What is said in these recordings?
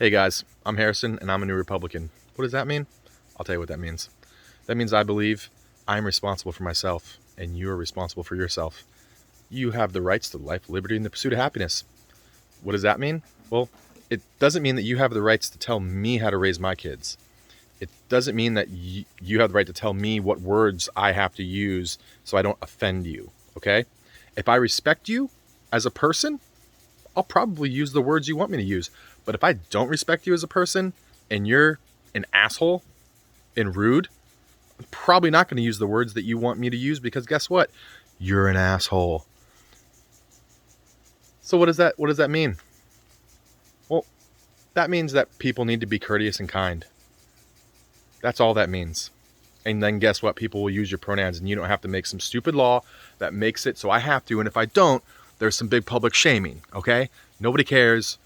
Hey guys, I'm Harrison and I'm a New Republican. What does that mean? I'll tell you what that means. That means I believe I'm responsible for myself and you are responsible for yourself. You have the rights to life, liberty, and the pursuit of happiness. What does that mean? Well, it doesn't mean that you have the rights to tell me how to raise my kids. It doesn't mean that you have the right to tell me what words I have to use so I don't offend you, okay? If I respect you as a person, I'll probably use the words you want me to use. But if I don't respect you as a person and you're an asshole and rude, I'm probably not going to use the words that you want me to use because guess what? You're an asshole. So what does that mean? Well, that means that people need to be courteous and kind. That's all that means. And then guess what? People will use your pronouns and you don't have to make some stupid law that makes it so I have to. And if I don't, there's some big public shaming, okay? Nobody cares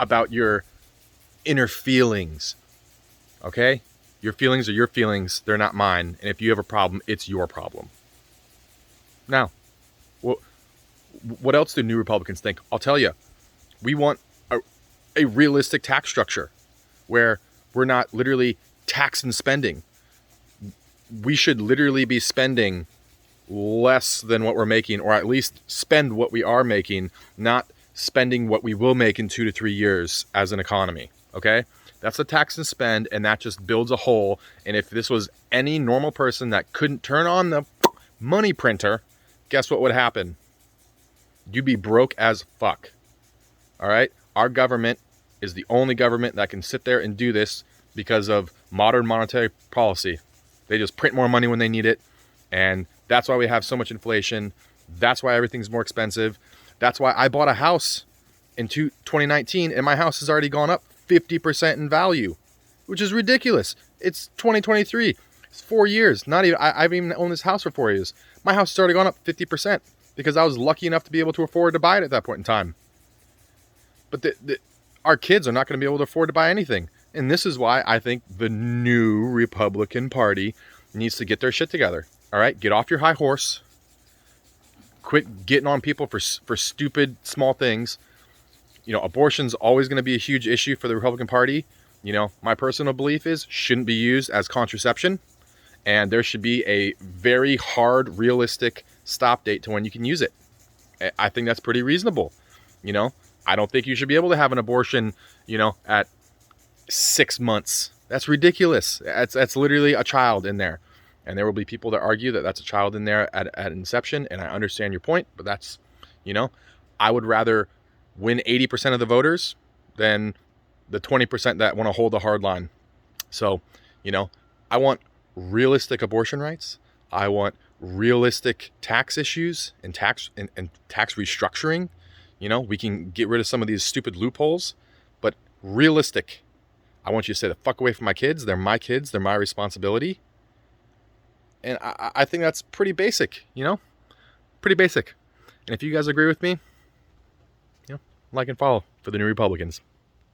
about your inner feelings, okay? Your feelings are your feelings. They're not mine. And if you have a problem, it's your problem. Now, what else do New Republicans think? I'll tell you. We want a realistic tax structure where we're not literally tax and spending. We should literally be spending less than what we're making, or at least spend what we are making, not spending what we will make in 2 to 3 years as an economy. Okay? That's a tax and spend, and that just builds a hole. And if this was any normal person that couldn't turn on the money printer, guess what would happen? You'd be broke as fuck. All right? Our government is the only government that can sit there and do this because of modern monetary policy. They just print more money when they need it. And that's why we have so much inflation. That's why everything's more expensive. That's why I bought a house in 2019 and my house has already gone up 50% in value, which is ridiculous. It's 2023. It's 4 years. Not even, I haven't even owned this house for 4 years. My house has already gone up 50% because I was lucky enough to be able to afford to buy it at that point in time. But our kids are not going to be able to afford to buy anything. And this is why I think the new Republican Party needs to get their shit together. All right, get off your high horse. Quit getting on people for stupid small things. You know, abortion's always going to be a huge issue for the Republican Party. You know, my personal belief is shouldn't be used as contraception, and there should be a very hard, realistic stop date to when you can use it. I think that's pretty reasonable. You know, I don't think you should be able to have an abortion, you know, at 6 months. That's ridiculous. That's literally a child in there. And there will be people that argue that that's a child in there at inception. And I understand your point, but that's, you know, I would rather win 80% of the voters than the 20% that want to hold the hard line. So, you know, I want realistic abortion rights. I want realistic tax issues and tax restructuring. You know, we can get rid of some of these stupid loopholes, but realistic. I want you to say the fuck away from my kids. They're my kids. They're my responsibility. And I think that's pretty basic, you know, pretty basic. And if you guys agree with me, you know, like and follow for the New Republicans.